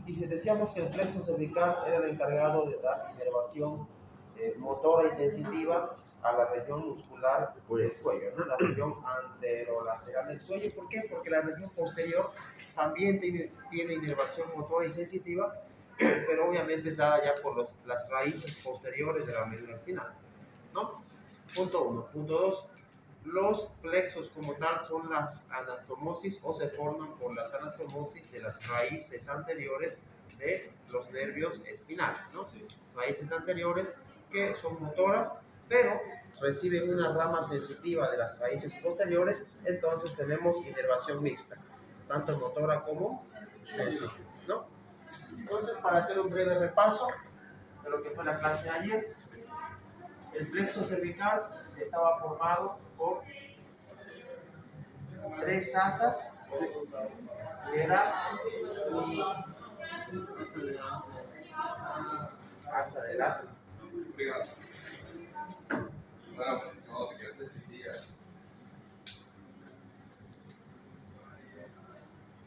Y decíamos que el plexo cervical era el encargado de dar inervación motora y sensitiva a la región muscular del cuello, ¿no? La región anterolateral del cuello. ¿Por qué? Porque la región posterior también tiene inervación motora y sensitiva, pero obviamente es dada ya por las raíces posteriores de la médula espinal, ¿no? Punto 1. Punto 2. Los plexos como tal son las anastomosis o se forman por las anastomosis de las raíces anteriores de los nervios espinales, ¿no? Sí. Raíces anteriores que son motoras, pero reciben una rama sensitiva de las raíces posteriores, entonces tenemos inervación mixta, tanto motora como sensitiva, ¿no? Entonces, para hacer un breve repaso de lo que fue la clase de ayer, el plexo cervical estaba formado por 3 asas, que era asa delante,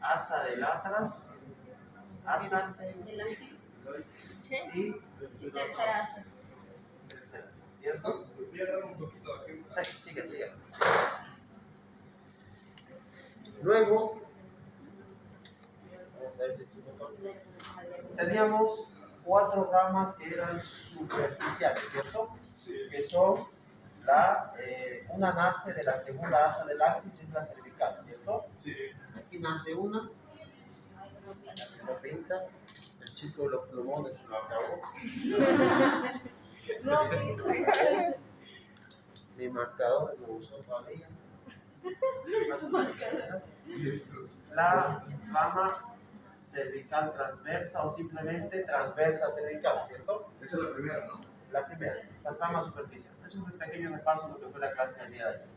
asa del atlas, asa y tercera asa. ¿Cierto? Voy a dar un poquito de aquí. Sigue. Luego, vamos a ver si estoy mejor. Teníamos 4 ramas que eran superficiales, ¿cierto? Sí. Que son una nace de la segunda asa del axis, es la cervical, ¿cierto? Sí. Aquí nace una, lo pinta, el chico de los plumones se lo acabó. Mi marcador lo usó todavía. La rama cervical transversa o simplemente transversa cervical, ¿cierto? Esa es la primera, ¿no? La primera, esa rama superficial. Es un pequeño repaso de lo que fue la clase del día de ayer.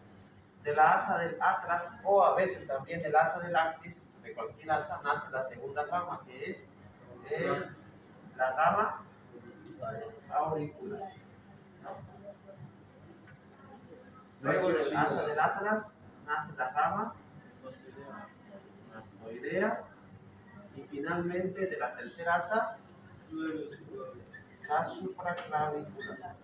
De la asa del atlas o a veces también del asa del axis, de cualquier asa, nace la segunda rama, que es la rama auricular, ¿no? Luego del asa del atlas nace la rama mastoidea y finalmente de la tercera asa la supraclavicular.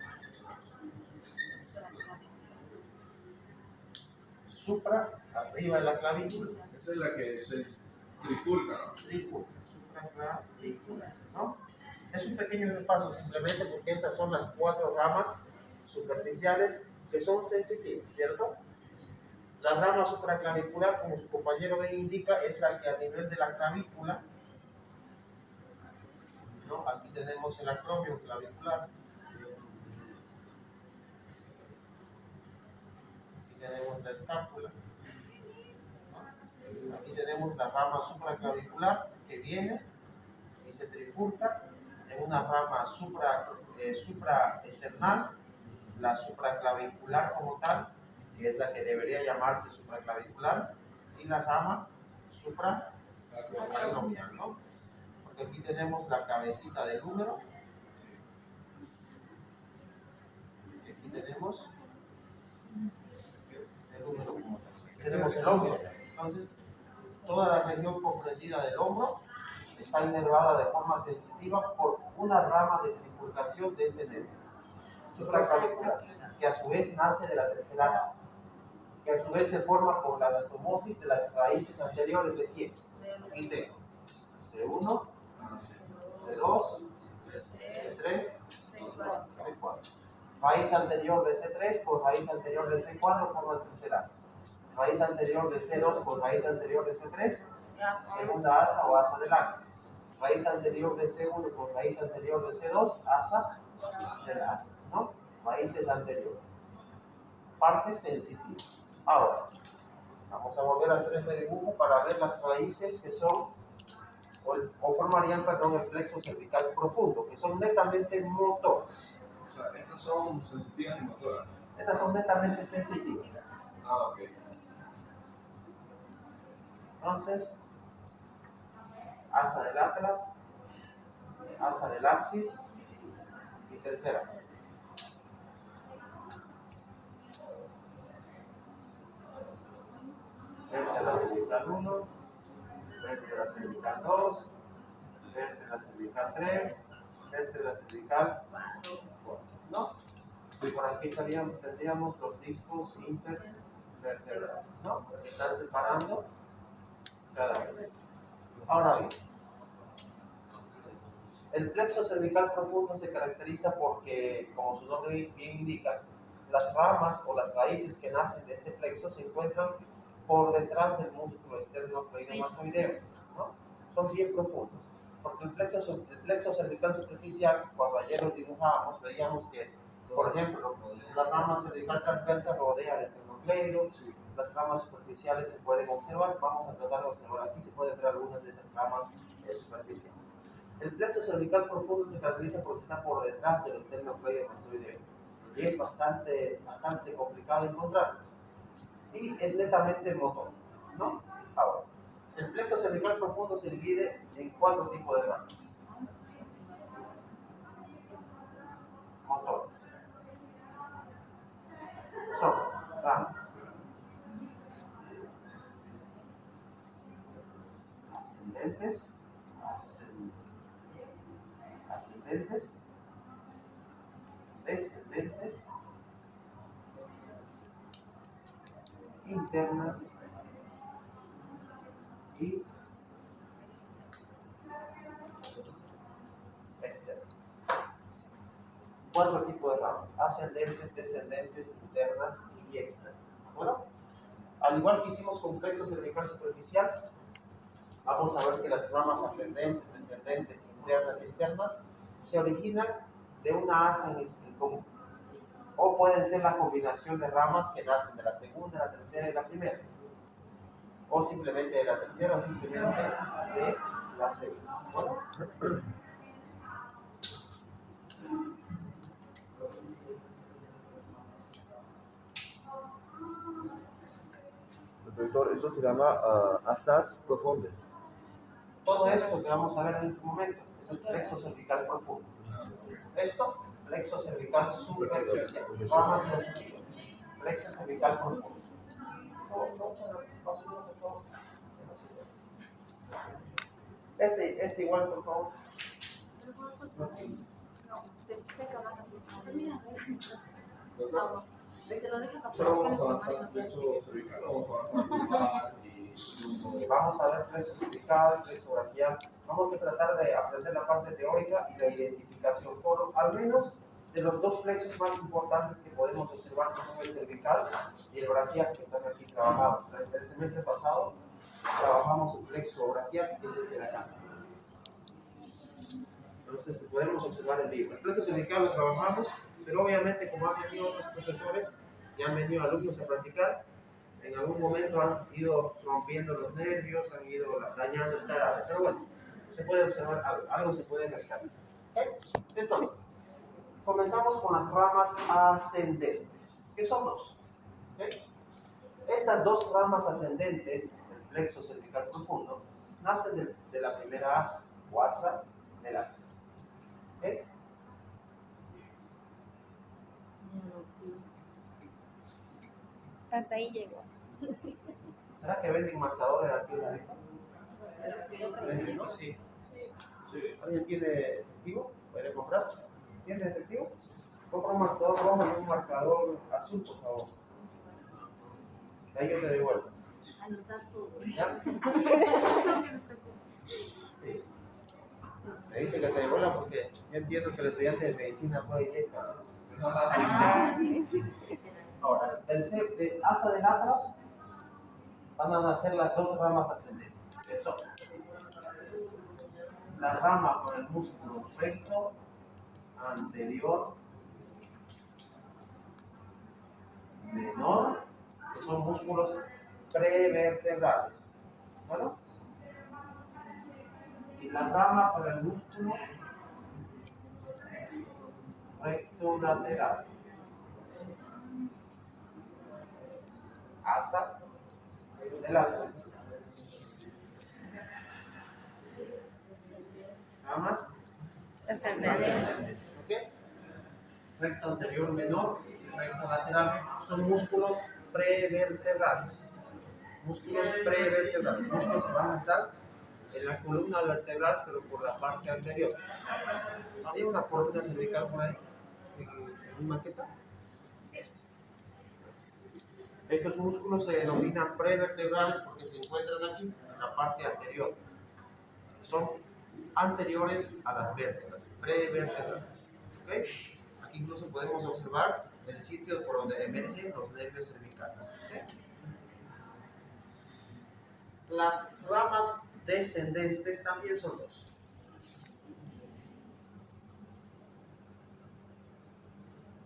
Supra, arriba de la clavícula. Esa es la que se trifulca, ¿no? Trifulca, supraclavicular, ¿no? Es un pequeño repaso simplemente porque estas son las 4 ramas superficiales que son sensitivas, ¿cierto? La rama supraclavicular, como su compañero B indica, es la que a nivel de la clavícula, ¿no? Aquí tenemos el acromio clavicular. Aquí tenemos la escápula. Aquí tenemos la rama supraclavicular que viene y se trifurca en una rama supraesternal, la supraclavicular como tal, que es la que debería llamarse supraclavicular, y la rama supraacromial, ¿no? Porque aquí tenemos la cabecita del húmero, y aquí tenemos el húmero como tal. Aquí tenemos el hombro. Entonces, toda la región comprendida del hombro está inervada de forma sensitiva por una rama de trifurcación de este nervio supraclavicular, que a su vez nace de la tercera asa, que a su vez se forma por la anastomosis de las raíces anteriores de quién. Aquí tengo C1, C2, C3, C4. Raíz anterior de C3 por raíz anterior de C4 forma tercera asa. Raíz anterior de C2 por raíz anterior de C3, segunda asa o asa del axis. Raíz anterior de C1 por raíz anterior de C2, asa del axis, ¿no? Raíces anteriores. Parte sensitiva. Ahora, vamos a volver a hacer este dibujo para ver las raíces que son, o formarían, perdón, el plexo cervical profundo, que son netamente motoras. O sea, estas son sensitivas y motoras. Estas son netamente sensitivas. Ah, ok. Entonces, asa del atlas, asa del axis y tercera asa. Vértebra cervical 1, vértebra cervical 2, vértebra vértebra cervical 3, vértebra cervical 4, ¿no? Y por aquí tendríamos los discos intervertebrales, ¿no? Que están separando cada uno. Ahora bien, el plexo cervical profundo se caracteriza porque, como su nombre bien indica, las ramas o las raíces que nacen de este plexo se encuentran por detrás del músculo esternocleidomastoideo, ¿no? Son bien profundos, porque el plexo cervical superficial, cuando ayer lo dibujábamos, veíamos que, por ejemplo, la rama cervical transversa rodea el esternocleido, las ramas superficiales se pueden observar, vamos a tratar de observar, aquí se pueden ver algunas de esas ramas superficiales. El plexo cervical profundo se caracteriza porque está por detrás del esternocleidomastoideo y es bastante complicado encontrarlo. Y es netamente motor, ¿no? Ahora, el plexo cervical profundo se divide en 4 tipos de ramas. Motores. Son ramas ascendentes, descendentes, internas y externas. 4 tipos de ramas: ascendentes, descendentes, internas y externas. Bueno, al igual que hicimos con plexo cervical superficial, vamos a ver que las ramas ascendentes, descendentes, internas y externas se originan de una asa en común, o pueden ser la combinación de ramas que nacen de la segunda, la tercera y la primera, o simplemente de la tercera o simplemente de la segunda. Bueno, Doctor, eso se llama asas profundas. todo esto que vamos a ver en este momento es el plexo cervical profundo. Esto, plexo cervical superficial, ramas sensitivas, plexo cervical profundo. Este igual, por favor. No, se seca más así. Doctor, Se lo deja pasar. solo vamos a avanzar el plexo cervical, vamos a avanzar Vamos a ver plexo cervical, plexo braquial. Vamos a tratar de aprender la parte teórica y la identificación, por al menos de los 2 plexos más importantes que podemos observar, que son el cervical y el braquial, que están aquí trabajados. El semestre pasado trabajamos el plexo braquial, que es el de acá. Entonces podemos observar el libro. El plexo cervical lo trabajamos, pero obviamente como han venido otros profesores y han venido alumnos a practicar, en algún momento han ido rompiendo los nervios, han ido dañando el cadáver. Pero bueno, se puede observar algo se puede rescatar. Entonces, comenzamos con las ramas ascendentes, que son 2. Estas 2 ramas ascendentes del plexo cervical profundo nacen de la primera asa o asa del atlas. Hasta ahí llegó. ¿Será que venden marcadores aquí en la Sí. ¿Alguien tiene efectivo? ¿Puede comprar? ¿Tiene efectivo? Compra un marcador rojo y un marcador azul, por favor. De ahí yo te devuelvo. Anotar todo. ¿Ya? Sí. Me dice que te devuelva porque yo entiendo que el estudiante de medicina puede ir Ahora, de asa del atlas van a nacer las 2 ramas ascendentes, que son la rama con el músculo recto anterior menor, que son músculos prevertebrales. ¿Bueno? Y la rama para el músculo recto lateral. Asa del atlas. Ramas ascendentes. ¿Ok? Recto anterior menor y recto lateral son músculos prevertebrales. Músculos prevertebrales. Músculos que van a estar en la columna vertebral, pero por la parte anterior. ¿Había una columna cervical por ahí? ¿En mi maqueta? Estos músculos se denominan prevertebrales porque se encuentran aquí, en la parte anterior. Son anteriores a las vértebras, prevertebrales. ¿Okay? Aquí incluso podemos observar el sitio por donde emergen los nervios cervicales. ¿Okay? Las ramas descendentes también son dos.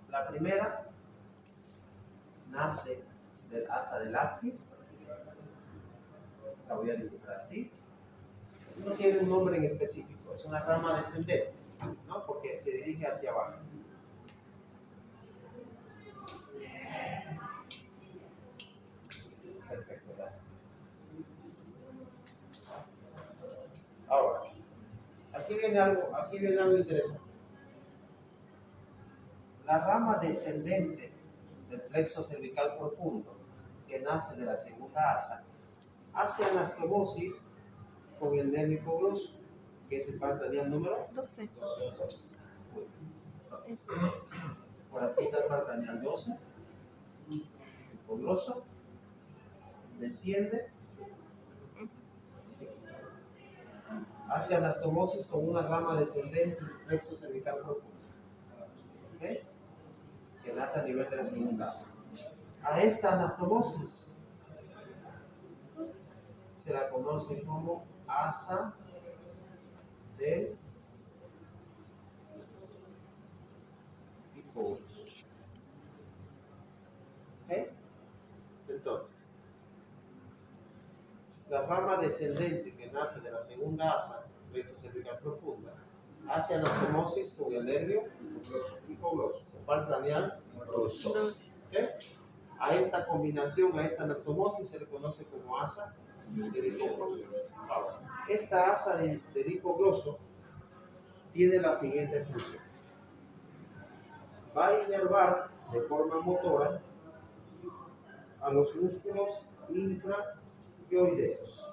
La primera nace del asa del axis. La voy a dibujar así. No tiene un nombre en específico, es una rama descendente, ¿no? Porque se dirige hacia abajo. Perfecto, gracias. Ahora, aquí viene algo interesante. La rama descendente del plexo cervical profundo, que nace de la segunda asa, hace anastomosis con el nervio hipogloso, que es el par craneal número 12. Por aquí está el par craneal 12, hipogloso, desciende, hace anastomosis con una rama descendente del plexo cervical profundo, ¿okay? Que nace a nivel de la segunda asa. A esta anastomosis se la conoce como asa del hipogloso. ¿Okay? Entonces, la rama descendente que nace de la segunda asa, plexo cervical profunda, hace anastomosis con el nervio hipogloso, o par craneal 2. ¿Okay? A esta combinación, a esta anastomosis se le conoce como asa del hipogloso. Ahora, esta asa del hipogloso tiene la siguiente función. Va a inervar de forma motora a los músculos infrayoideos,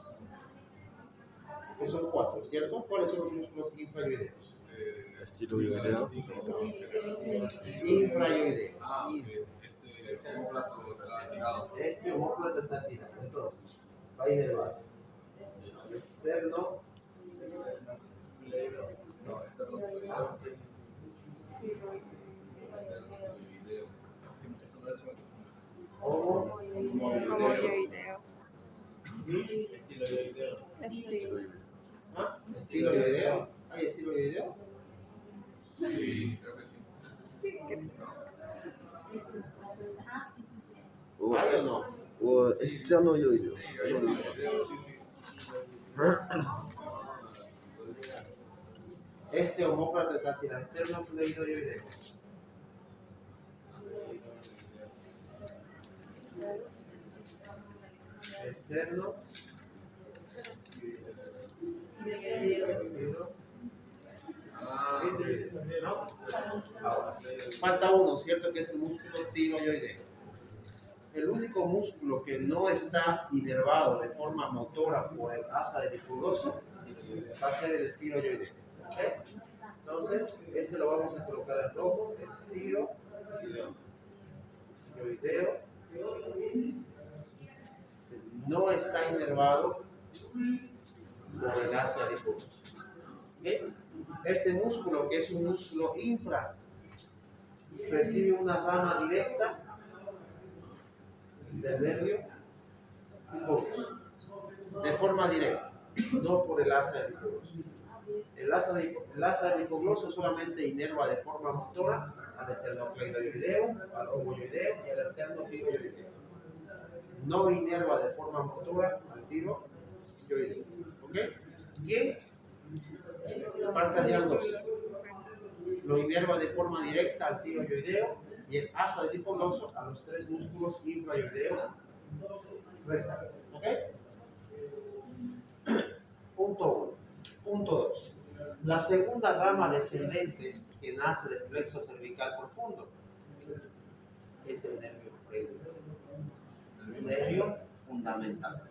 que son 4, ¿cierto? ¿Cuáles son los músculos infrayoideos? Estiloideo. Infrayoideos. Este homóplato está tirado. Este homóplato está tirado, entonces va a inervar externo, No, externo. Homoyoideo. estiloideo. ¿Hay estiloideo? Sí, creo que sí. ¿Hay o no? O externoideo. Este homóplato está tirado externo, pleoideo. Externo. ¿No? Ahora, falta uno, ¿cierto? Que es el músculo tiroideo. El único músculo que no está inervado de forma motora por el asa del hipogloso va a ser el tiroideo. ¿Okay? Entonces, este lo vamos a colocar en rojo, el tiroideo. No está inervado por el asa del hipogloso. ¿Okay? Este músculo, que es un músculo infra, recibe una rama directa del nervio hipogloso, de forma directa, no por el asa del hipogloso. El asa del hipogloso solamente inerva de forma motora al esternocleidoideo, al homoyoideo y al esternocleidoideo. No inerva de forma motora al tiroideo. ¿Ok? ¿Quién? Par craneal 2. Lo inerva de forma directa al tiroideo y el asa del hipogloso a los 3 músculos infrayoideos restantes. ¿Ok? Punto 1. Punto 2. La segunda rama descendente que nace del plexo cervical profundo es el nervio frénico. El nervio fundamental.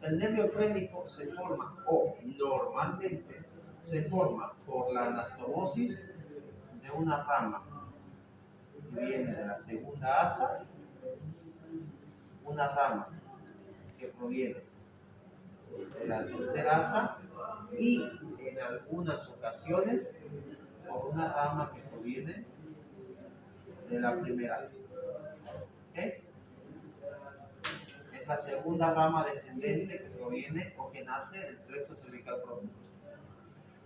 El nervio frénico se forma, o normalmente se forma por la anastomosis de una rama que viene de la segunda asa, una rama que proviene de la tercera asa y en algunas ocasiones por una rama que proviene de la primera asa. ¿Okay? Es la segunda rama descendente que proviene o que nace del plexo cervical profundo.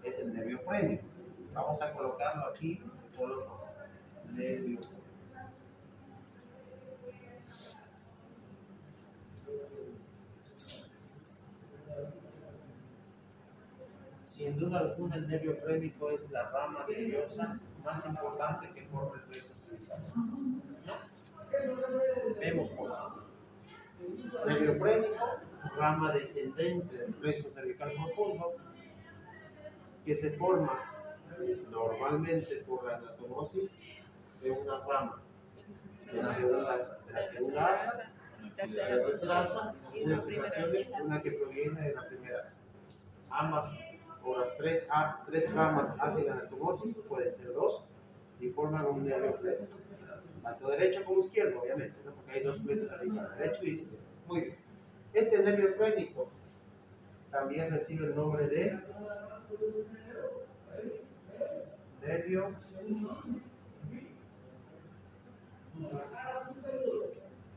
Es el nervio frénico. Vamos a colocarlo aquí, solo nervio frénico. Sin duda alguna, el nervio frénico es la rama nerviosa más importante que forma el plexo cervical. ¿No? Vemos por favor. Nervio frénico, rama descendente del plexo cervical profundo, que se forma normalmente por la anastomosis de una rama de la segunda asa, de la tercera asa, en algunas ocasiones una que proviene de la primera asa. Ambas o las tres ramas hacen anastomosis, pueden ser dos, y forman un nervio frénico, tanto derecho como izquierdo, obviamente, ¿no? Porque hay dos plexos cervicales, derecho y izquierdo. Muy bien. Este nervio frénico también recibe el nombre de nervio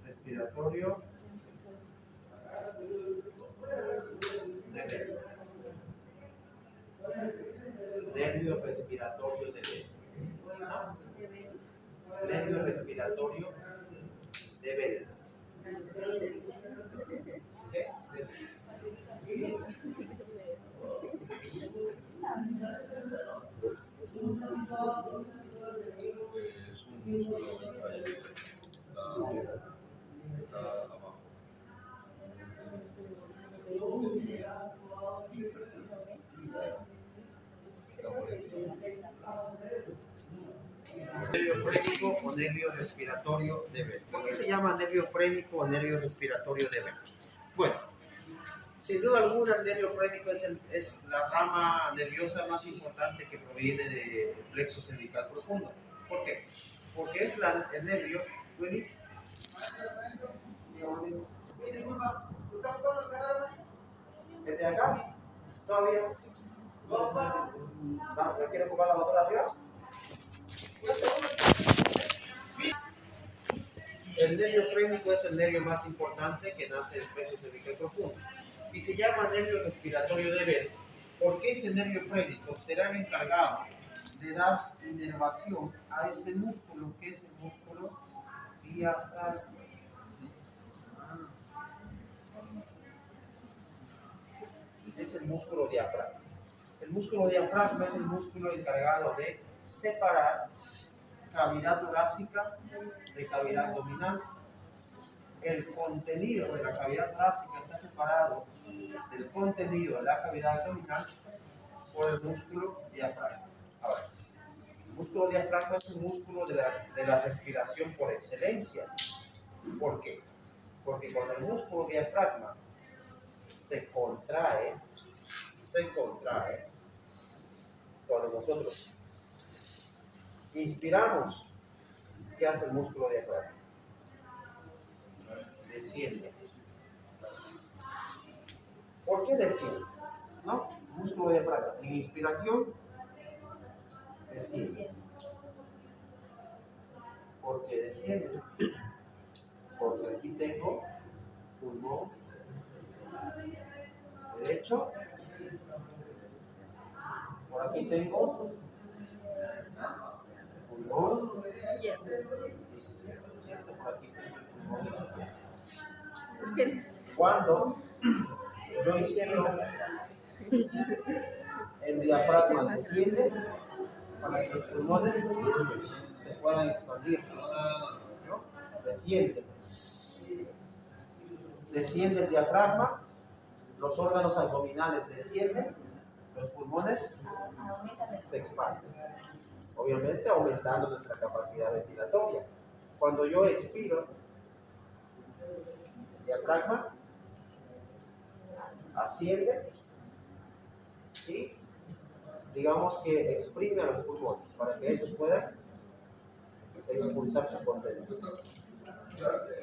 respiratorio de Bell. Nervio respiratorio de Bell. ¿No? Nervio respiratorio de Bell. ¿Okay? Es un músculo inferior. Está abajo. Nervio frénico o nervio respiratorio de Bell. ¿Por qué se llama nervio frénico o nervio respiratorio de Bell? Bueno, sin duda alguna, el nervio frénico es la rama nerviosa más importante que proviene del plexo cervical profundo. ¿Por qué? Porque es el nervio. ¿Desde acá? ¿Todavía? ¿No quiere ocupar la motora arriba? El nervio frénico es el nervio más importante que nace del plexo cervical profundo y se llama nervio respiratorio de Bell porque este nervio frénico será el encargado de dar inervación a este músculo que es el músculo diafragma. Es el músculo diafragma. El músculo diafragma es el músculo encargado de separar cavidad torácica de cavidad abdominal. El contenido de la cavidad torácica está separado del contenido de la cavidad abdominal por el músculo diafragma. Ahora, el músculo diafragma es un músculo de la respiración por excelencia. ¿Por qué? Porque cuando el músculo diafragma se contrae, cuando nosotros inspiramos, ¿qué hace el músculo diafragma? Desciende. ¿Por qué desciende? ¿No? Músculo diafragma. En inspiración, desciende. ¿Por qué desciende? Porque aquí tengo pulmón derecho. Por aquí tengo pulmón izquierdo. ¿Cierto? Por aquí tengo el pulmón izquierdo. Cuando yo inspiro, el diafragma desciende para que los pulmones se puedan expandir. ¿No? Desciende el diafragma, los órganos abdominales descienden, los pulmones se expanden. Obviamente aumentando nuestra capacidad ventilatoria. Cuando yo expiro, el diafragma asciende y digamos que exprime a los pulmones para que ellos puedan expulsar su contenido.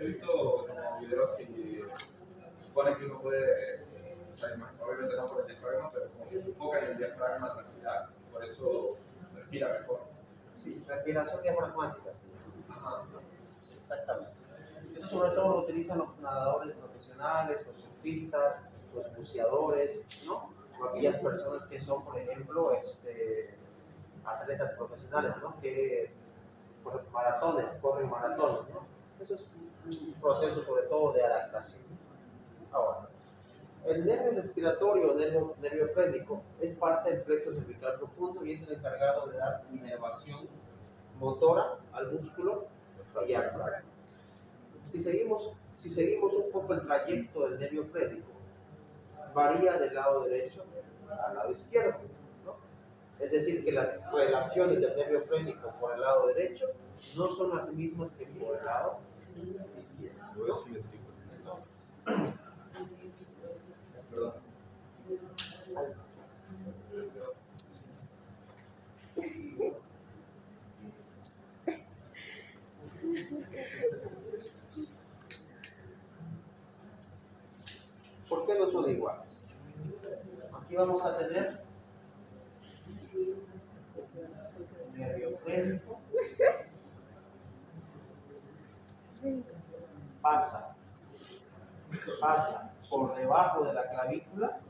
He visto como videos que supone que uno puede, obviamente no por el diafragma, pero como que se enfoca en el diafragma al respirar, por eso respira mejor. Sí, respiración diafragmática, sí. Ajá. Sí, exactamente. Eso sobre todo lo utilizan los nadadores profesionales, los surfistas, los buceadores, ¿no? O aquellas personas que son, por ejemplo, atletas profesionales, ¿no? Que por maratones, corren maratones, ¿no? Eso es un proceso sobre todo de adaptación. Ahora, el nervio respiratorio, nervio frénico, es parte del plexo cervical profundo y es el encargado de dar inervación motora al músculo diafragma. Si seguimos un poco el trayecto del nervio frénico, varía del lado derecho al lado izquierdo, ¿no? Es decir, que las relaciones del nervio frénico por el lado derecho no son las mismas que por el lado izquierdo, ¿no? Entonces, Perdón. ¿por qué no son iguales? Aquí vamos a tener nervio frénico, pasa por debajo de la clavícula,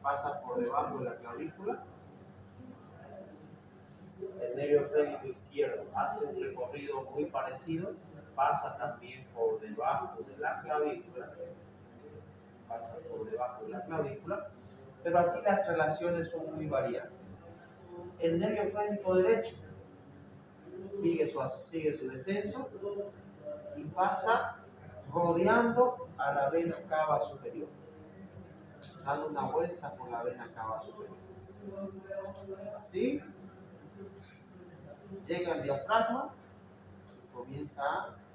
pasa por debajo de la clavícula. El nervio frénico izquierdo hace un recorrido muy parecido, pasa también por debajo de la clavícula, pasa por debajo de la clavícula, pero aquí las relaciones son muy variantes. El nervio frénico derecho sigue su descenso y pasa rodeando a la vena cava superior, dando una vuelta por la vena cava superior. Así llega al diafragma y comienza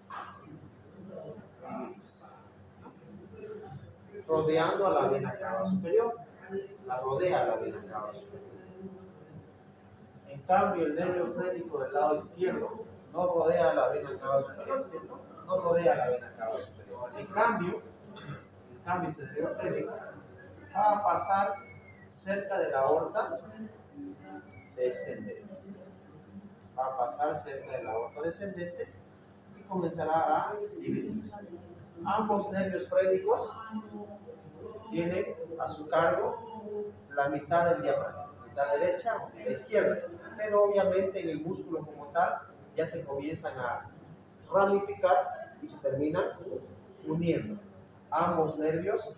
a dividirse, ¿no? Rodeando a la vena cava superior, la rodea a la vena cava superior. En cambio, el nervio frénico del lado izquierdo no rodea la vena cava superior, ¿cierto? No rodea la vena cava superior. En cambio, este nervio frénico va a pasar cerca de la aorta descendente. Va a pasar cerca de la aorta descendente y comenzará a dividirse. Ambos nervios frénicos tienen a su cargo la mitad del diafragma, mitad derecha o mitad izquierda, pero obviamente en el músculo como tal ya se comienzan a ramificar y se terminan uniendo ambos nervios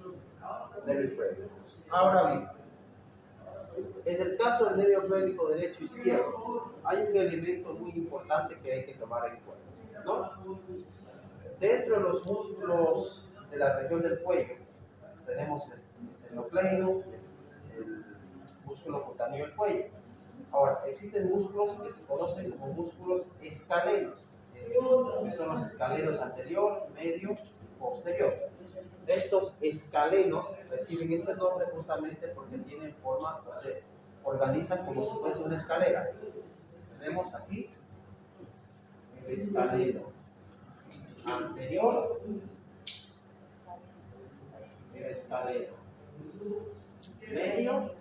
frénicos. Ahora bien, en el caso del nervio frénico derecho e izquierdo, hay un elemento muy importante que hay que tomar en cuenta, ¿no? Dentro de los músculos de la región del cuello, tenemos el esternocleido, el músculo cutáneo del cuello. Ahora, existen músculos que se conocen como músculos escalenos, que son los escalenos anterior, medio, posterior. Estos escalenos reciben este nombre justamente porque tienen forma, o se organizan como si fuese una escalera. Tenemos aquí el escaleno anterior, el escaleno medio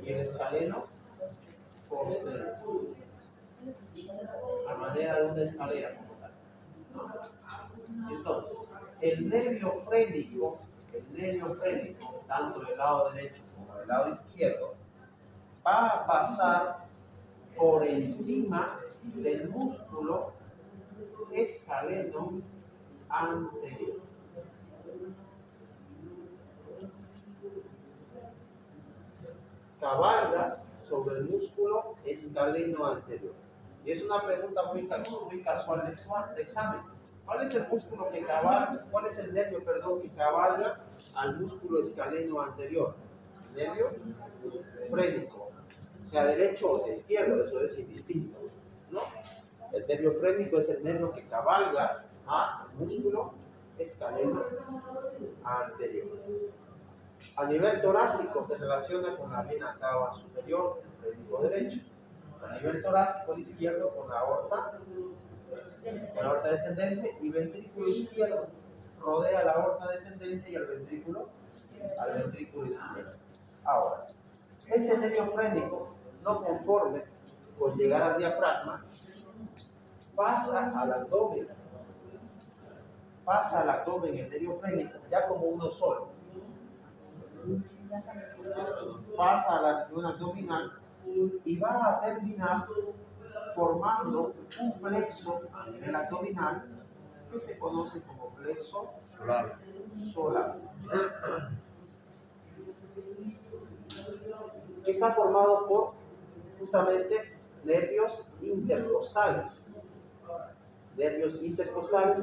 y el escaleno posterior, a manera de una escalera como tal, ¿no? Entonces, el nervio frénico, tanto del lado derecho como del lado izquierdo, va a pasar por encima del músculo escaleno anterior. Cabalga sobre el músculo escaleno anterior. Y es una pregunta muy casual de examen. ¿Cuál es el músculo que cabalga? ¿Cuál es el nervio, que cabalga al músculo escaleno anterior? El nervio frénico, sea derecho o sea izquierdo, eso es indistinto, ¿no? El nervio frénico es el nervio que cabalga al músculo escaleno anterior. A nivel torácico se relaciona con la vena cava superior, frénico derecho. A nivel torácico el izquierdo con la aorta descendente, y ventrículo izquierdo rodea la aorta descendente y el ventrículo izquierdo. Ahora, este nervio frénico, no conforme con llegar al diafragma, pasa al abdomen el nervio frénico ya como uno solo. Pasa a la región abdominal y va a terminar formando un plexo a nivel abdominal que se conoce como plexo solar, que está formado por justamente nervios intercostales.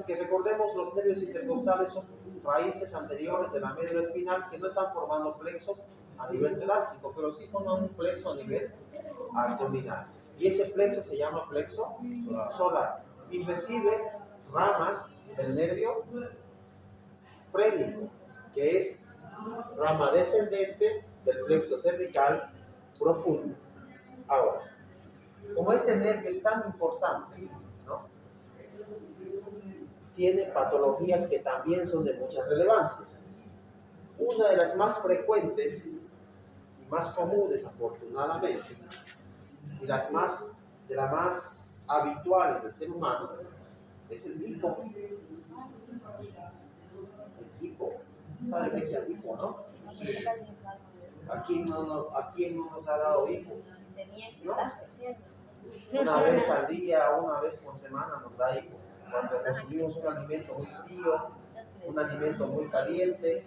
Que recordemos, los nervios intercostales son raíces anteriores de la médula espinal que no están formando plexos a nivel torácico, pero sí forman un plexo a nivel abdominal. Y ese plexo se llama plexo solar y recibe ramas del nervio frénico, que es rama descendente del plexo cervical profundo. Ahora, como este nervio es tan importante, ¿no?, tiene patologías que también son de mucha relevancia. Una de las más frecuentes y más comunes, afortunadamente, y de las más habituales del ser humano, es el hipo. El hipo. ¿Saben qué es el hipo, no? Sí. ¿A quién no nos ha dado hipo? ¿No? ¿No? Una vez al día, una vez por semana nos da hipo. Cuando consumimos un alimento muy frío, un alimento muy caliente,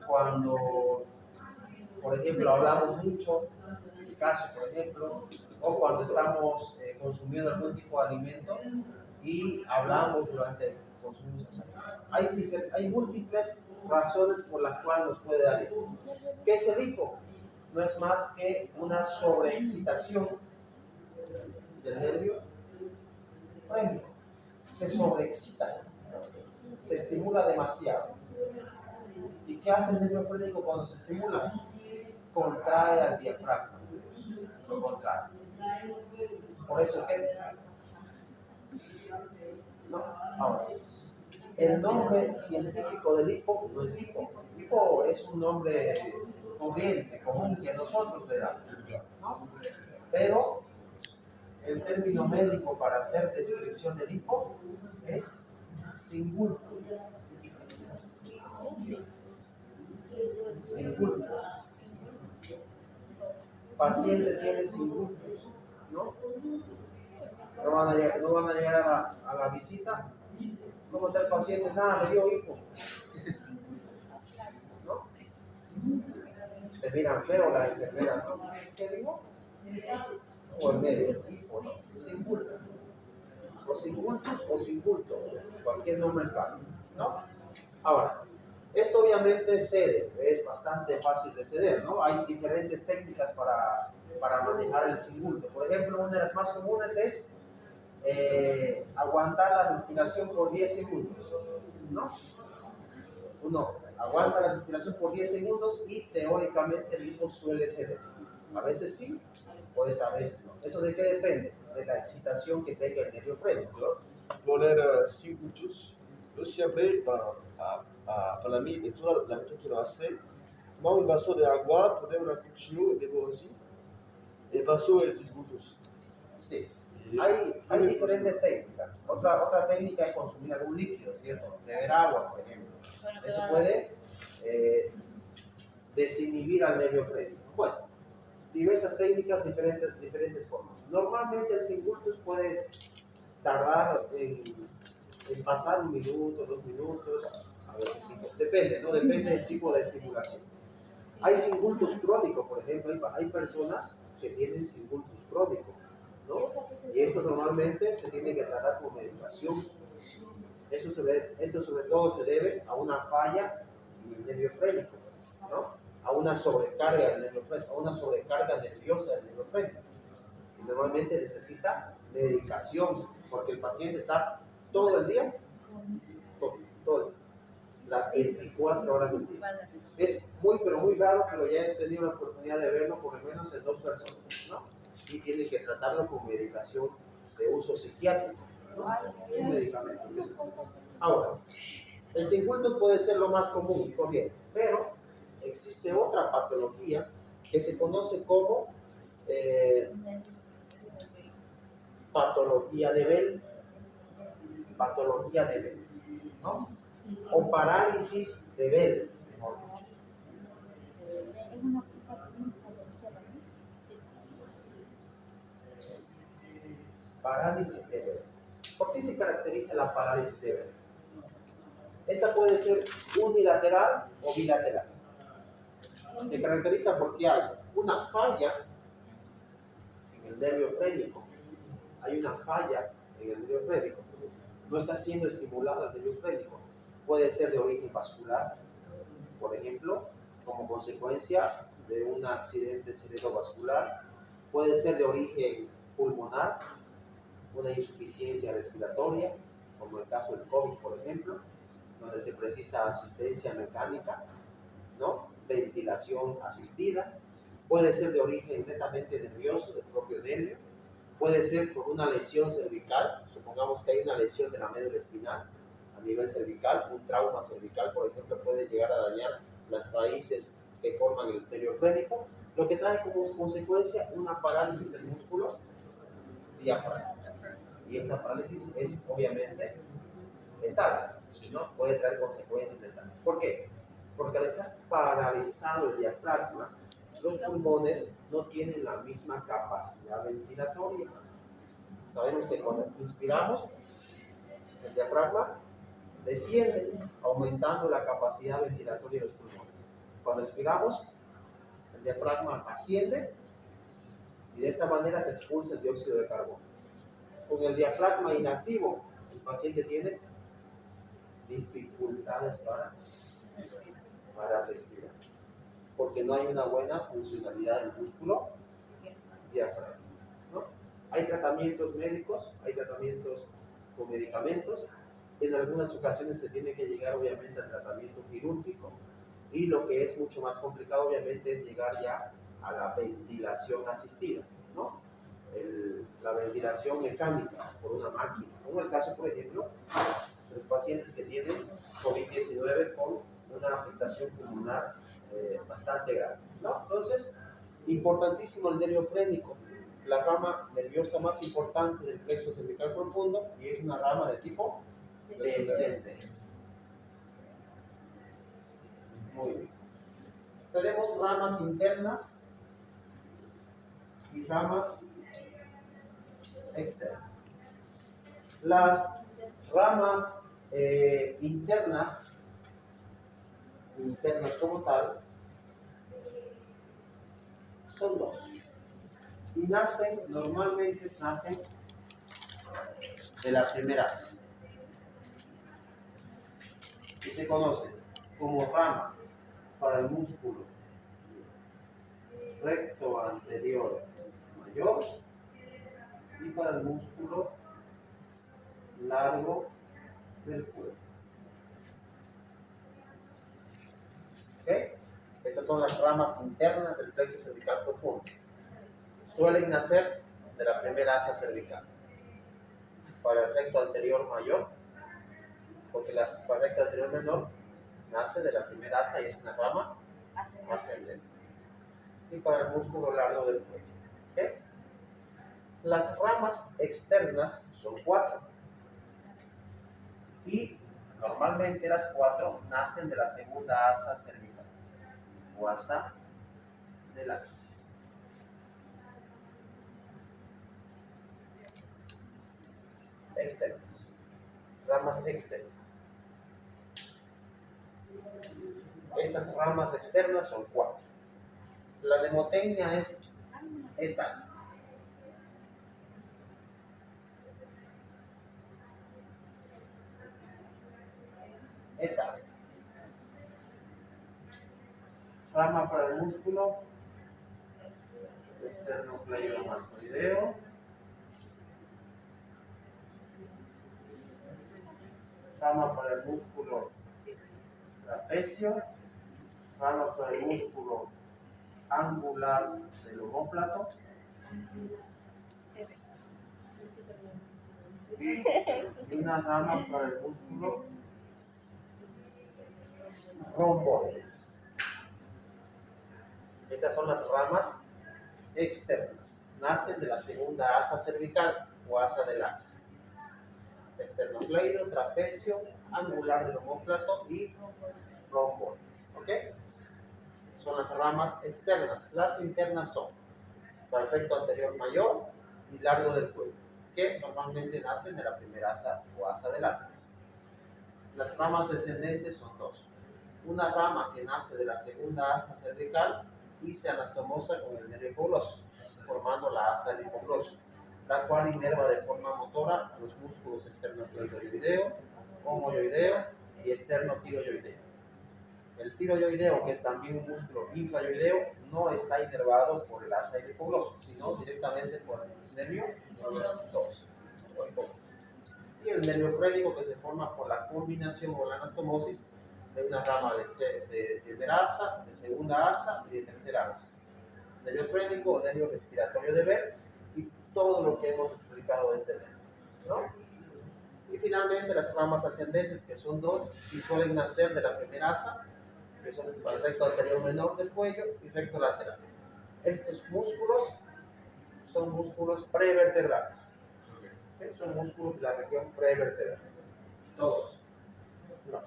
cuando, por ejemplo, hablamos mucho, en mi caso, por ejemplo, o cuando estamos consumiendo algún tipo de alimento y hablamos durante el consumo. O sea, hay múltiples razones por las cuales nos puede dar hipo. ¿Qué es el hipo? No es más que una sobreexcitación del nervio frénico. Se sobreexcita, se estimula demasiado. ¿Y qué hace el nervio frénico cuando se estimula? Contrae al diafragma, lo contrae. Es por eso que no. Ahora, el nombre científico del hipo no es hipo. Hipo es un nombre corriente, común, que nosotros le damos, ¿no? Pero el término médico para hacer descripción del hipo es singultus. Singultus. Paciente tiene singultus, ¿no? No van a llegar a la visita. ¿Cómo está el paciente? Nada, le dio hipo. ¿No? Te miran feo la enfermera, ¿no? ¿Qué digo? O el médico, hipo, ¿no? Singultus. O singultus o singulto. Cualquier nombre es válido, ¿no? Ahora, esto obviamente cede, es bastante fácil de ceder, ¿no? Hay diferentes técnicas para manejar el singulto. Por ejemplo, una de las más comunes es aguantar la respiración por 10 segundos, ¿no? Uno aguanta la respiración por 10 segundos y teóricamente el hipo suele ceder. A veces sí, pues a veces no. ¿Eso de qué depende? De la excitación que tenga el nervio frénico. Poner singultus, yo siempre, para mí, y toda la gente que lo hace, tomar un vaso de agua, poner una cuchillo y luego así, el vaso es singultus. Sí. Hay diferentes técnicas. Otra técnica es consumir algún líquido, ¿cierto? Beber agua, por ejemplo. Eso puede desinhibir al nervio frénico. Bueno, diversas técnicas, diferentes formas. Normalmente el singultus puede tardar en pasar 1 minuto, 2 minutos, a veces 5. Depende, ¿no? Depende del tipo de estimulación. Hay singultus crónicos, por ejemplo. Hay personas que tienen singultus crónico, ¿no? Y esto normalmente se tiene que tratar con medicación. Esto sobre todo se debe a una falla en el nervio frénico, ¿no? A una sobrecarga del nervio frénico, a una sobrecarga nerviosa del nervio frénico. Y normalmente necesita medicación porque el paciente está todo el día, todo el día, las 24 horas del día. Es muy, pero muy raro, pero ya he tenido la oportunidad de verlo por lo menos en 2 personas, ¿no? Y tienen que tratarlo con medicación de uso psiquiátrico, ¿no? Un medicamento que se utiliza. Ahora, el sincultus puede ser lo más común y corriente, pero existe otra patología que se conoce como patología de Bell, ¿no? O parálisis de Bell, mejor dicho. Parálisis de Bell. ¿Por qué se caracteriza la parálisis de Bell? Esta puede ser unilateral o bilateral. Se caracteriza porque hay una falla en el nervio frénico. Hay una falla en el nervio frénico. No está siendo estimulado el nervio frénico. Puede ser de origen vascular, por ejemplo, como consecuencia de un accidente cerebrovascular. Puede ser de origen pulmonar, una insuficiencia respiratoria, como el caso del COVID, por ejemplo, donde se precisa asistencia mecánica, ¿no? Ventilación asistida. Puede ser de origen netamente nervioso, del propio nervio. Puede ser por una lesión cervical, supongamos que hay una lesión de la médula espinal a nivel cervical, un trauma cervical, por ejemplo, puede llegar a dañar las raíces que forman el nervio frénico, lo que trae como consecuencia una parálisis del músculo diafragma. Y esta parálisis es obviamente letal, ¿no? Puede traer consecuencias letales. ¿Por qué? Porque al estar paralizado el diafragma, los pulmones no tienen la misma capacidad ventilatoria. Sabemos que cuando inspiramos, el diafragma desciende, aumentando la capacidad ventilatoria de los pulmones. Cuando expiramos, el diafragma asciende y de esta manera se expulsa el dióxido de carbono. Con el diafragma inactivo, el paciente tiene dificultades para respirar, porque no hay una buena funcionalidad del músculo diafragma, ¿no? Hay tratamientos médicos, hay tratamientos con medicamentos. En algunas ocasiones se tiene que llegar obviamente al tratamiento quirúrgico, y lo que es mucho más complicado obviamente es llegar ya a la ventilación asistida, ¿no? La ventilación mecánica por una máquina, como el caso por ejemplo de los pacientes que tienen COVID-19 con una afectación pulmonar bastante grave, ¿no? Entonces, importantísimo el nervio frénico, la rama nerviosa más importante del plexo cervical profundo, y es una rama de tipo descendente. Muy bien. Tenemos ramas internas y ramas externas. Las ramas internas como tal, son 2. Y normalmente nacen de la primera asa. Y se conoce como rama para el músculo recto anterior mayor y para el músculo largo del cuerpo. ¿Ok? Estas son las ramas internas del plexo cervical profundo. Suelen nacer de la primera asa cervical. Para el recto anterior mayor, porque para el recto anterior menor nace de la primera asa y es una rama ascendente. Y para el músculo largo del cuello. ¿Okay? Las ramas externas son 4. Y normalmente las 4 nacen de la segunda asa cervical o asa del axis. Externas. Ramas externas. Estas ramas externas son 4. La nemotecnia es etal. Rama para el músculo esternocleidomastoideo. Rama para el músculo trapecio, rama por el músculo angular del omóplato, y una rama para el músculo romboides. Estas son las ramas externas. Nacen de la segunda asa cervical o asa del axis. Esternocleido, trapecio, angular del omóplato y romboides. ¿Ok? Son las ramas externas. Las internas son para el recto anterior mayor y largo del cuello, que normalmente nacen de la primera asa o asa del látex. Las ramas descendentes son dos. Una rama que nace de la segunda asa cervical y se anastomosa con el nervio hipogloso, formando la asa del hipogloso, la cual inerva de forma motora los músculos esternocleidoideo, homoyoideo y esternotiroideo. El tiroideo, que es también un músculo infrayoideo, no está inervado por el asa del hipogloso, sino directamente por el nervio hipogloso. Y el nervio frénico, que se forma por la combinación o la anastomosis de una rama de primera asa, de segunda asa y de tercera asa. Nervio frénico o nervio respiratorio de Bell y todo lo que hemos explicado de este nervio, ¿no? Y finalmente las ramas ascendentes, que son dos y suelen nacer de la primera asa, que son el recto anterior menor del cuello y recto lateral. Estos músculos son músculos prevertebrales. ¿Okay? Son músculos de la región prevertebral. Todos. No.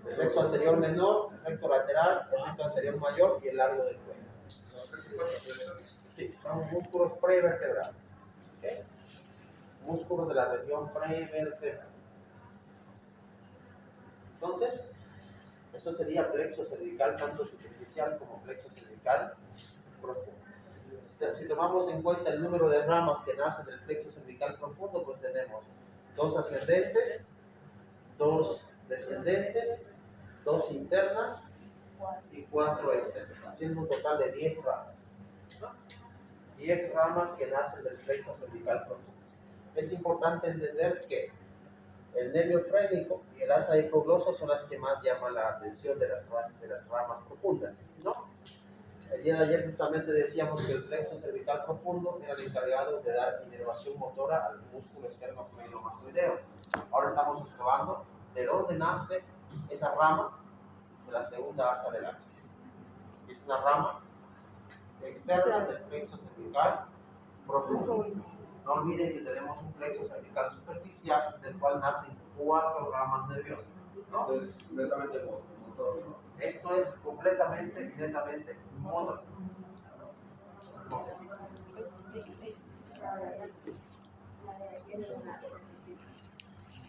El recto anterior menor, el recto lateral, el recto anterior mayor y el largo del cuello. Sí, son músculos prevertebrales. ¿Okay? Músculos de la región prevertebral. Entonces, eso sería plexo cervical tanto superficial como plexo cervical profundo. Si tomamos en cuenta el número de ramas que nacen del plexo cervical profundo, pues tenemos 2 ascendentes, 2 descendentes, 2 internas y 4 externas, haciendo un total de 10 ramas. 10 ramas que nacen del plexo cervical profundo. Es importante entender que el nervio frénico y el asa hipogloso son las que más llaman la atención de las ramas profundas, ¿no? El día de ayer justamente decíamos que el plexo cervical profundo era el encargado de dar inervación motora al músculo esternocleidomastoideo. Ahora estamos observando de dónde nace esa rama de la segunda asa del axis. Es una rama externa del plexo cervical profundo. No olviden que tenemos un plexo cervical superficial del cual nacen 4 ramas nerviosas, ¿no? Entonces, netamente motor, ¿no? Esto es completamente y netamente motor.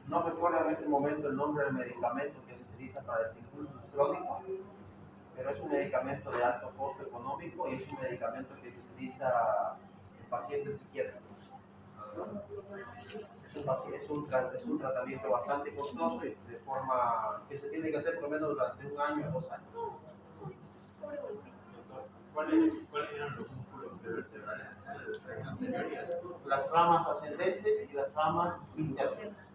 No recuerdo en este momento el nombre del medicamento que se utiliza para el sincultus crónico, pero es un medicamento de alto costo económico y es un medicamento que se utiliza en pacientes psiquiátricos. Es un tratamiento bastante costoso y de forma que se tiene que hacer por lo menos durante 1 año o 2 años. ¿Cuáles eran los músculos prevertebrales anteriores? Las ramas ascendentes y las ramas internas.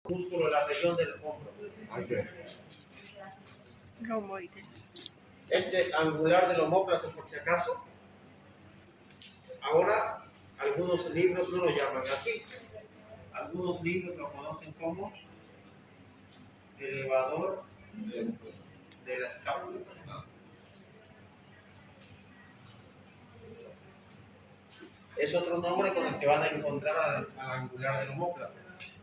Músculo de la región del hombro. Romboides. Este angular del omóplato, por si acaso. Ahora, algunos libros no lo llaman así. Algunos libros lo conocen como elevador de la escápula. Es otro nombre con el que van a encontrar al angular del omóplato.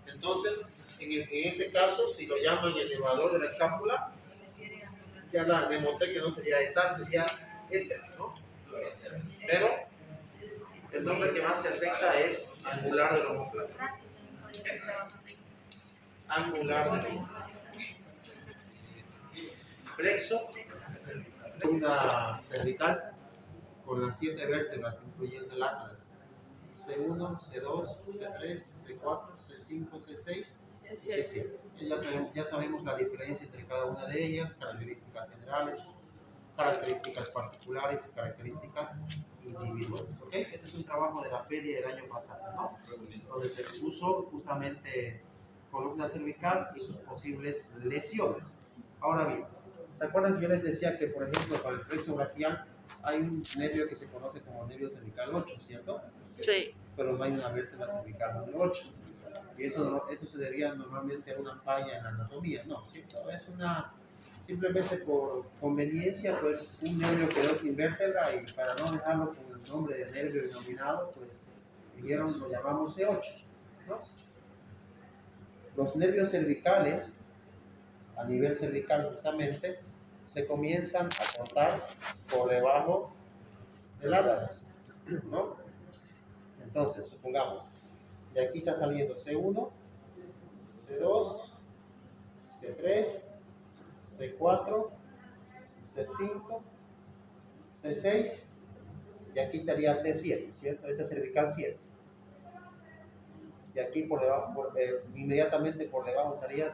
Entonces, en ese caso, si lo llaman elevador de la escápula, ya la demostré que no sería etal, sería éter, ¿no? Pero el nombre que más se acepta es angular del omóplato. Angular del omóplato. Plexo, segunda cervical, con las 7 vértebras, incluyendo el atlas. C1, C2, C3, C4, C5, C6 y C7. Ya sabemos la diferencia entre cada una de ellas, características generales, características particulares y características individuales. ¿Okay? Ese es un trabajo de la feria del año pasado, ¿no? Donde se expuso justamente columna cervical y sus posibles lesiones. Ahora bien, ¿se acuerdan que yo les decía que, por ejemplo, para el plexo braquial hay un nervio que se conoce como nervio cervical 8, ¿cierto? Sí. Pero no hay una vértebra cervical número 8. Y esto se debería normalmente a una falla en la anatomía. No, ¿cierto? Es simplemente por conveniencia, pues un nervio quedó sin vértebra y para no dejarlo con el nombre de nervio denominado, pues lo llamamos C8, ¿no? Los nervios cervicales, a nivel cervical justamente, se comienzan a contar por debajo del atlas, ¿no? Entonces, supongamos, de aquí está saliendo C1, C2, C3, C4, C5, C6, y aquí estaría C7, ¿cierto? Esta es cervical 7. Y aquí por debajo, inmediatamente por debajo estaría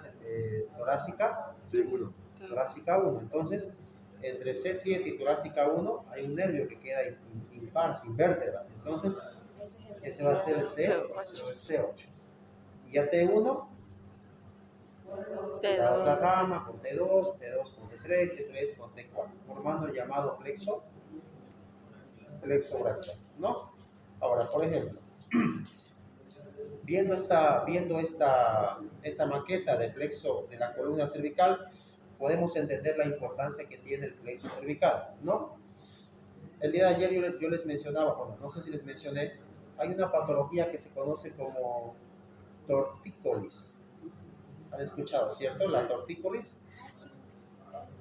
torácica, torácica 1. Entonces, entre C7 y torácica 1 hay un nervio que queda impar, sin vértebra. Entonces, ese va a ser el C8. Y ya T1, la otra rama con T2, T2 con T3, T3 con T4, formando el llamado plexo braquial, ¿no? Ahora, por ejemplo, viendo esta maqueta de plexo de la columna cervical, podemos entender la importancia que tiene el plexo cervical, ¿no? El día de ayer yo les mencionaba, bueno, no sé si les mencioné, hay una patología que se conoce como tortícolis. ¿Han escuchado, cierto? La tortícolis.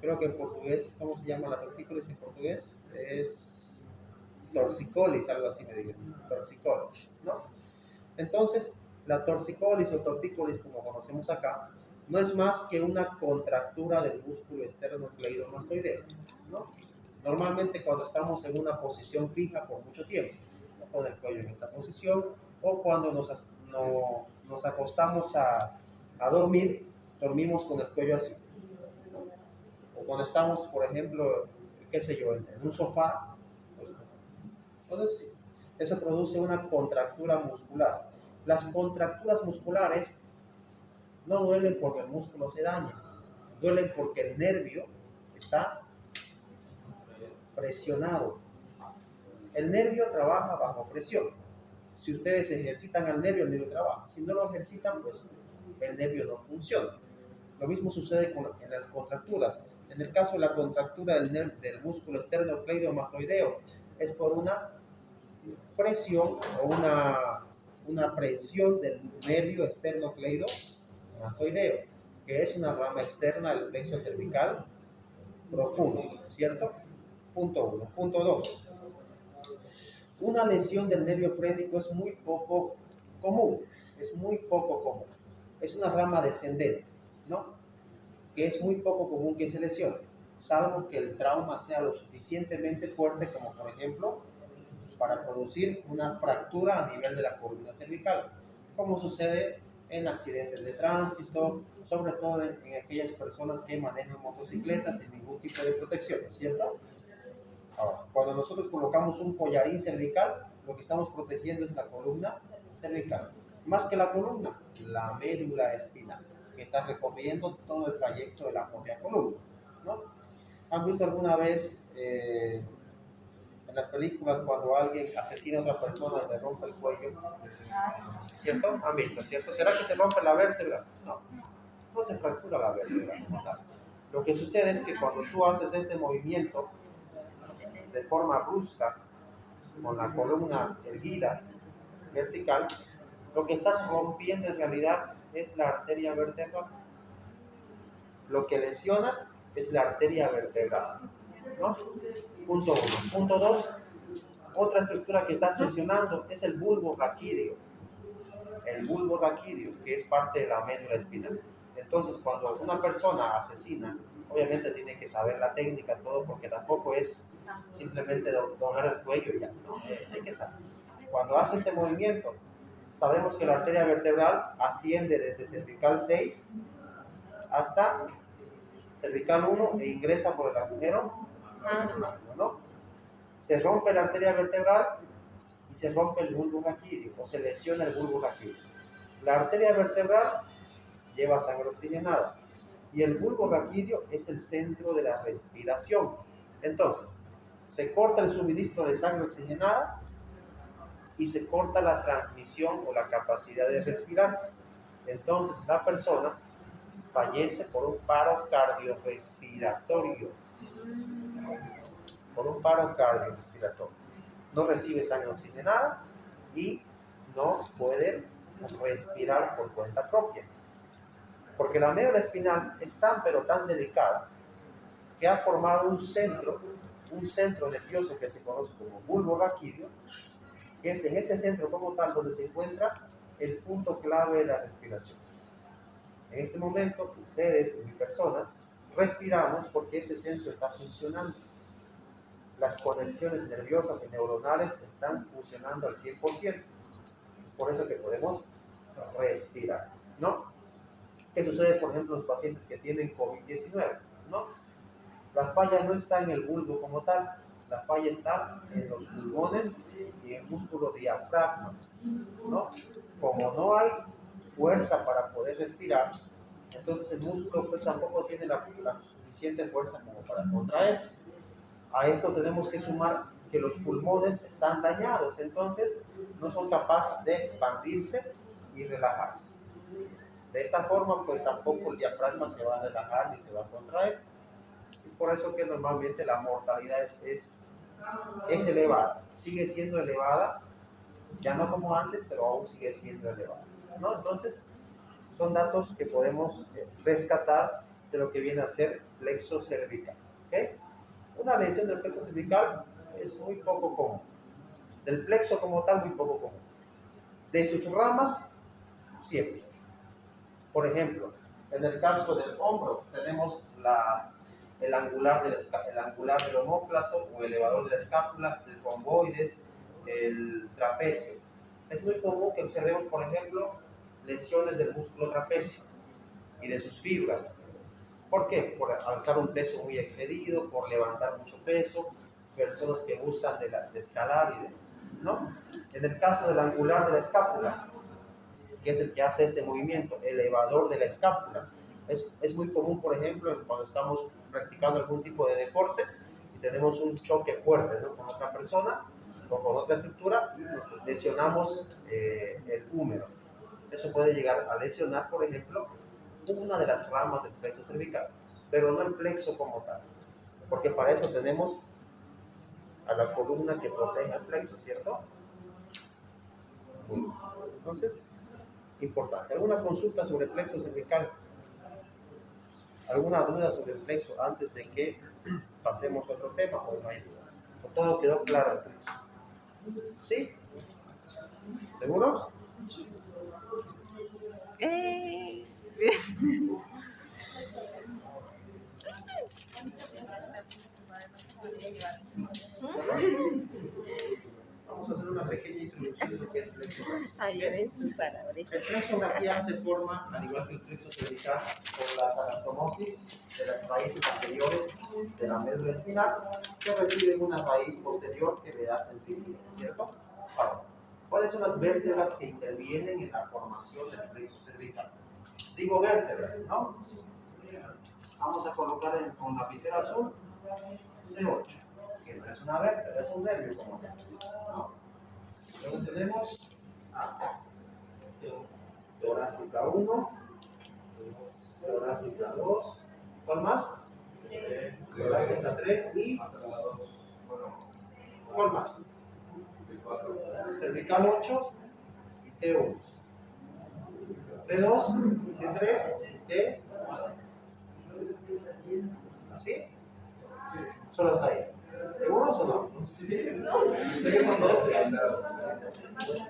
Creo que en portugués, ¿cómo se llama la tortícolis en portugués? Es torcicolis, algo así me dijeron. Torcicolis, ¿no? Entonces, la torcicolis o tortícolis, como conocemos acá, no es más que una contractura del músculo esternocleidomastoideo, ¿no? Normalmente cuando estamos en una posición fija por mucho tiempo, ¿no? Con el cuello en esta posición, o cuando nos acostamos a dormir, dormimos con el cuello así, ¿no? O cuando estamos, por ejemplo, qué sé yo, en un sofá, pues, entonces eso produce una contractura muscular. Las contracturas musculares no duelen porque el músculo se daña, duelen porque el nervio está presionado. El nervio trabaja bajo presión. Si ustedes ejercitan al nervio, el nervio trabaja. Si no lo ejercitan, pues el nervio no funciona. Lo mismo sucede en las contracturas. En el caso de la contractura del músculo esternocleidomastoideo, es por una presión o una prensión del nervio esternocleidomastoideo, que es una rama externa del plexo cervical profundo, ¿cierto? Punto 1. Punto 2. Una lesión del nervio frénico es muy poco común, Es una rama descendente, ¿no? Que es muy poco común que se lesione, salvo que el trauma sea lo suficientemente fuerte como, por ejemplo, para producir una fractura a nivel de la columna cervical, como sucede en accidentes de tránsito, sobre todo en aquellas personas que manejan motocicletas sin ningún tipo de protección, ¿cierto? Ahora, cuando nosotros colocamos un collarín cervical, lo que estamos protegiendo es la columna cervical. Más que la columna, la médula espinal, que está recorriendo todo el trayecto de la propia columna, ¿no? ¿Han visto alguna vez en las películas cuando alguien asesina a otra persona y le rompe el cuello? ¿Cierto? ¿Han visto, cierto? ¿Será que se rompe la vértebra? No, no se fractura la vértebra. Lo que sucede es que cuando tú haces este movimiento de forma brusca, con la columna erguida, vertical, lo que estás rompiendo en realidad es la arteria vertebral. Lo que lesionas es la arteria vertebral, ¿no? Punto 1. Punto 2. Otra estructura que estás lesionando es el bulbo raquídeo. El bulbo raquídeo, que es parte de la médula espinal. Entonces, cuando una persona asesina, obviamente tiene que saber la técnica, todo, porque tampoco es simplemente doblar el cuello y ya, ¿no? Hay que saber. Cuando hace este movimiento, sabemos que la arteria vertebral asciende desde cervical 6 hasta cervical 1 e ingresa por el agujero, ¿no? Se rompe la arteria vertebral y se rompe el bulbo raquídeo o se lesiona el bulbo raquídeo. La arteria vertebral lleva sangre oxigenada. Y el bulbo raquídeo es el centro de la respiración. Entonces, se corta el suministro de sangre oxigenada y se corta la transmisión o la capacidad de respirar. Entonces, la persona fallece por un paro cardiorrespiratorio. Por un paro cardiorrespiratorio. No recibe sangre oxigenada y no puede respirar por cuenta propia. Porque la médula espinal es tan pero tan delicada que ha formado un centro nervioso que se conoce como bulbo raquídeo, que es en ese centro como tal donde se encuentra el punto clave de la respiración. En este momento, ustedes y mi persona respiramos porque ese centro está funcionando. Las conexiones nerviosas y neuronales están funcionando al 100%. Es por eso que podemos respirar, ¿no? ¿Qué sucede, por ejemplo, en los pacientes que tienen COVID-19? ¿No? La falla no está en el bulbo como tal, la falla está en los pulmones y en el músculo diafragma, ¿no? Como no hay fuerza para poder respirar, entonces el músculo pues tampoco tiene la suficiente fuerza como para contraerse. A esto tenemos que sumar que los pulmones están dañados, entonces no son capaces de expandirse y relajarse. De esta forma, pues tampoco el diafragma se va a relajar ni se va a contraer. Es por eso que normalmente la mortalidad es elevada. Sigue siendo elevada, ya no como antes, pero aún sigue siendo elevada, ¿no? Entonces, son datos que podemos rescatar de lo que viene a ser plexo cervical. ¿Okay? Una lesión del plexo cervical es muy poco común. Del plexo como tal, muy poco común. De sus ramas, siempre. Por ejemplo, en el caso del hombro, tenemos el angular del omóplato o elevador de la escápula, el romboides, el trapecio. Es muy común que observemos, por ejemplo, lesiones del músculo trapecio y de sus fibras. ¿Por qué? Por alzar un peso muy excedido, por levantar mucho peso, personas que gustan de escalar y ¿no? En el caso del angular de la escápula, que es el que hace este movimiento, elevador de la escápula, es muy común, por ejemplo, cuando estamos practicando algún tipo de deporte y tenemos un choque fuerte, ¿no? Con otra persona o con otra estructura y nos lesionamos el húmero. Eso puede llegar a lesionar, por ejemplo, una de las ramas del plexo cervical, pero no el plexo como tal, porque para eso tenemos a la columna que protege al plexo, ¿cierto? Entonces, importante. ¿Alguna consulta sobre el plexo cervical? ¿Alguna duda sobre el plexo antes de que pasemos a otro tema o no hay dudas? ¿O todo quedó claro el plexo? ¿Sí? ¿Seguros? Vamos a hacer una pequeña introducción de lo que es el plexo braquial. Ahí ven sus palabras. El plexo braquial se forma, al igual que el plexo cervical, por las anastomosis de las raíces anteriores de la médula espinal que reciben una raíz posterior que le da sensibilidad, ¿cierto? Ahora, ¿cuáles son las vértebras que intervienen en la formación del plexo cervical? Digo vértebras, ¿no? Vamos a colocar con lapicero azul C8, que no es una vértebra, es un nervio como tal, ¿no? Luego tenemos torácica 1, torácica 2, ¿cuál más? Torácica 3 y ¿cuál más? Cervical 8 y T1. T2, T3, T. ¿Así? Solo está ahí. ¿Seguros o no? Sí. Sé que son 12.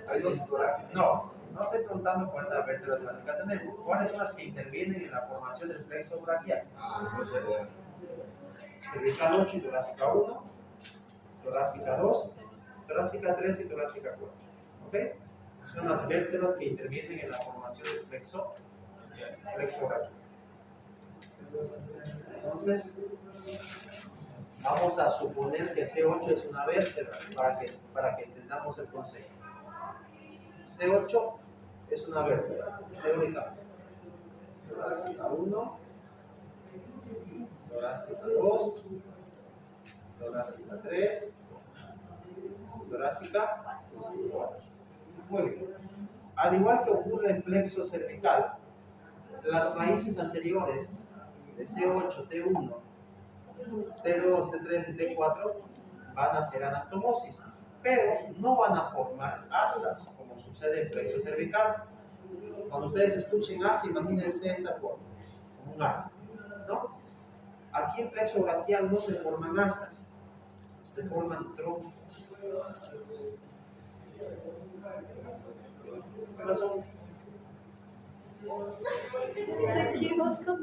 Hay dos torácicas. No estoy preguntando cuántas vértebras torácicas tenemos. ¿Cuáles son las que intervienen en la formación del plexo braquial? No sé. Cervical 8 y torácica 1, torácica 2, torácica 3 y torácica 4. ¿Ok? Son las vértebras que intervienen en la formación del plexo braquial. Entonces, vamos a suponer que C8 es una vértebra para que entendamos el concepto. C8 es una vértebra, teóricamente. torácica 1, torácica 2, torácica 3, torácica 4. Muy bien. Al igual que ocurre en plexo cervical, las raíces anteriores de C8, T1, T2, T3 y T4 van a hacer anastomosis, pero no van a formar asas como sucede en plexo cervical. Cuando ustedes escuchen asa, imagínense esta forma, como un arco, ¿no? Aquí en plexo braquial no se forman asas, se forman troncos. ¿Qué razón? Me equivoco.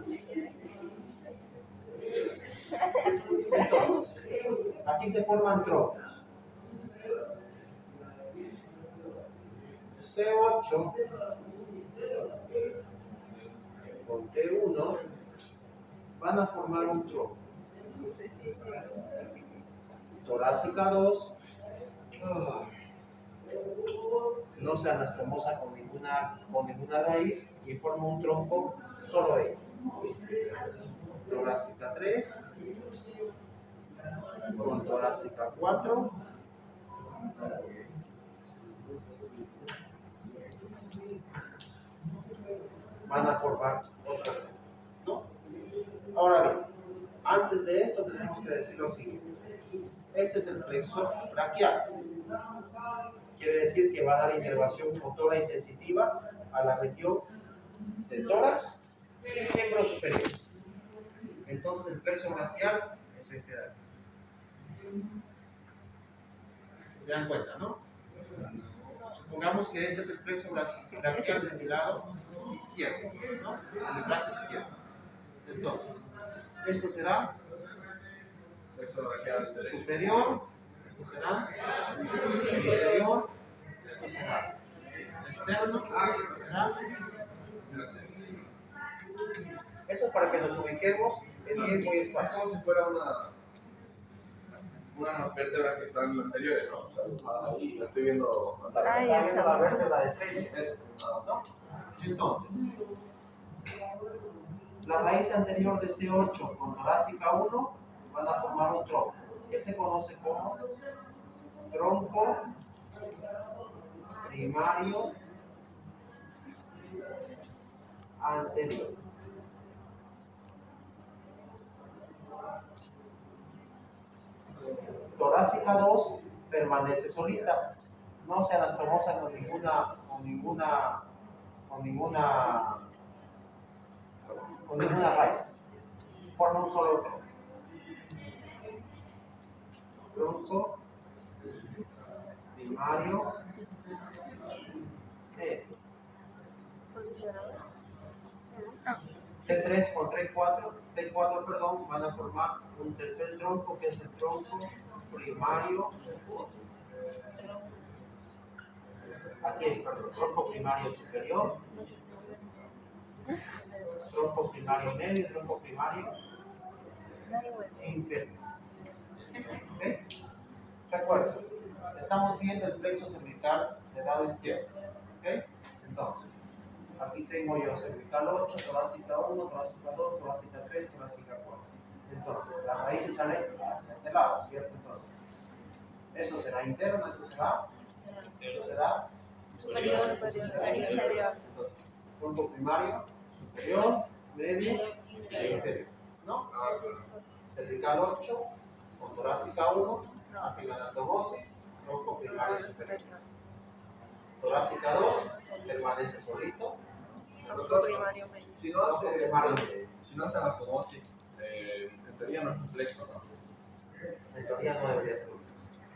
Entonces, aquí se forman troncos. C8 con T1 van a formar un tronco. Torácica 2 no se anastomosa con ninguna raíz y forma un tronco solo ella. Torácica 3 con torácica 4 van a formar otro tronco, ¿no? Ahora bien, antes de esto tenemos que decir lo siguiente. Este es el plexo braquial. Quiere decir que va a dar inervación motora y sensitiva a la región de tórax y miembros superiores. Entonces el plexo braquial es este de aquí. ¿Se dan cuenta, no? Supongamos que este es el plexo braquial de mi lado izquierdo, ¿no? En el brazo izquierdo. Entonces, esto será Plexo braquial derecho. superior, esto será inferior, esto será externo, esto será. Eso para que nos ubiquemos en tiempo y espacio. Como si fuera una vértebra que está en lo anterior, ¿no? O sea, ahí la estoy viendo. Ah, Está ya viendo la sabes. vértebra de frente. Eso. ¿No? Entonces, la raíz anterior de C8 con torácica 1 van a formar un tronco, que se conoce como tronco primario anterior. Torácica 2 permanece solita, no se anastomosa con ninguna raíz, forma un solo tronco. Tronco primario T3 con T4, perdón, van a formar un tercer tronco que es el tronco primario. Aquí hay, perdón, tronco primario superior, tronco primario medio, tronco primario inferior. ¿Ok? Recuerda, estamos viendo el plexo cervical del lado izquierdo. ¿Ok? Entonces, aquí tengo yo cervical 8, torácica 1, torácica 2, torácica 3, torácica 4. Entonces, las raíces salen hacia este lado, ¿cierto? Entonces, eso será interno, esto será Superior, inferior. Entonces, tronco primario, superior, medio e inferior. ¿No? Cervical 8, con torácica 1, hacen anastomosis, tronco primario superior. Torácica 2, permanece solito. Doctor, Primario medio. si no hace, Primario medio. si no hace anastomosis, en teoría no es un plexo, ¿no? En teoría no debería ser.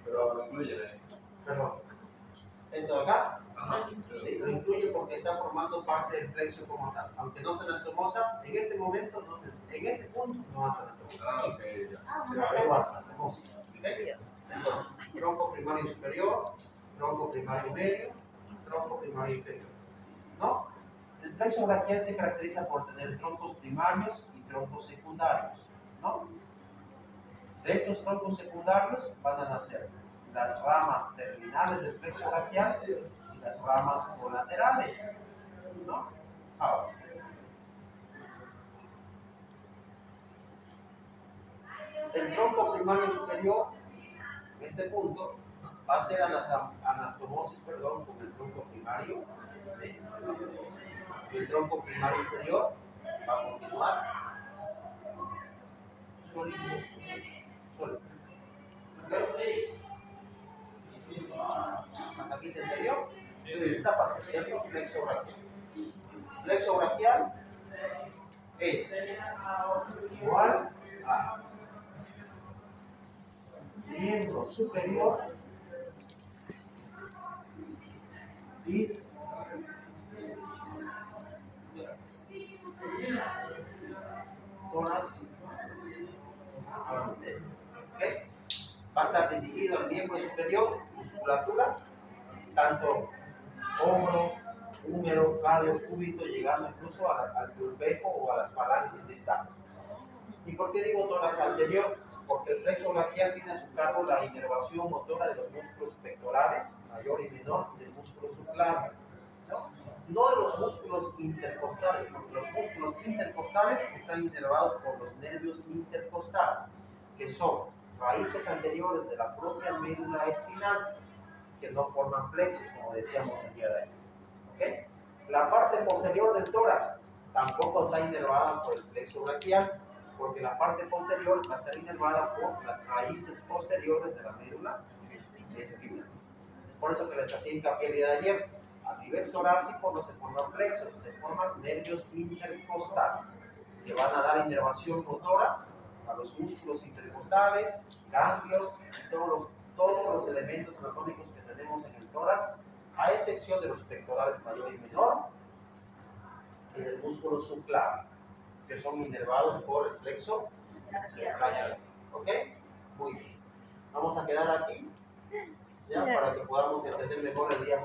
Pero lo incluyen ahí. Perdón. ¿Esto de acá? Ajá. Sí, lo incluye porque está formando parte del plexo como tal. Aunque no se anastomosa, en este momento, en este punto, no hace anastomosa. Ah, ok, ya. Pero ahí va a ser anastomosis. ¿Ok? Entonces, tronco primario superior, tronco primario medio, tronco primario inferior. ¿No? El plexo braquial se caracteriza por tener troncos primarios y troncos secundarios. ¿No? De estos troncos secundarios van a nacer las ramas terminales del plexo braquial y las ramas colaterales, ¿no? Ahora, El tronco primario superior, en este punto, va a ser anastomosis, perdón, con el tronco primario. ¿Sí? Y el tronco primario inferior va a continuar solito. ¿Hasta aquí se entendió? Sí. Esta fase, ¿cierto? Plexo braquial. Plexo braquial es igual a miembro superior y tórax anterior. ¿Okay? Va a estar dividido el miembro superior, musculatura, tanto hombro, húmero, radio, cúbito, llegando incluso al pulpeco o a las falanges distales. ¿Y por qué digo tórax anterior? Porque el plexo braquial tiene a su cargo la inervación motora de los músculos pectorales, mayor y menor, del músculo subclavio. No de los músculos intercostales, porque los músculos intercostales están inervados por los nervios intercostales, que son raíces anteriores de la propia médula espinal, que no forman plexos, como decíamos el día de ayer. ¿Okay? La parte posterior del tórax tampoco está inervada por el plexo braquial, porque la parte posterior va a estar inervada por las raíces posteriores de la médula espinal. Por eso que les hacía hincapié el día de ayer. A nivel torácico no se forman plexos, se forman nervios intercostales, que van a dar inervación motora a los músculos intercostales, ganglios y todos los elementos anatómicos que tenemos en el tórax, a excepción de los pectorales mayor y menor y del músculo subclavio, que son inervados por el plexo braquial. ¿Ok? Muy bien. Vamos a quedar aquí, ya, para que podamos entender mejor el día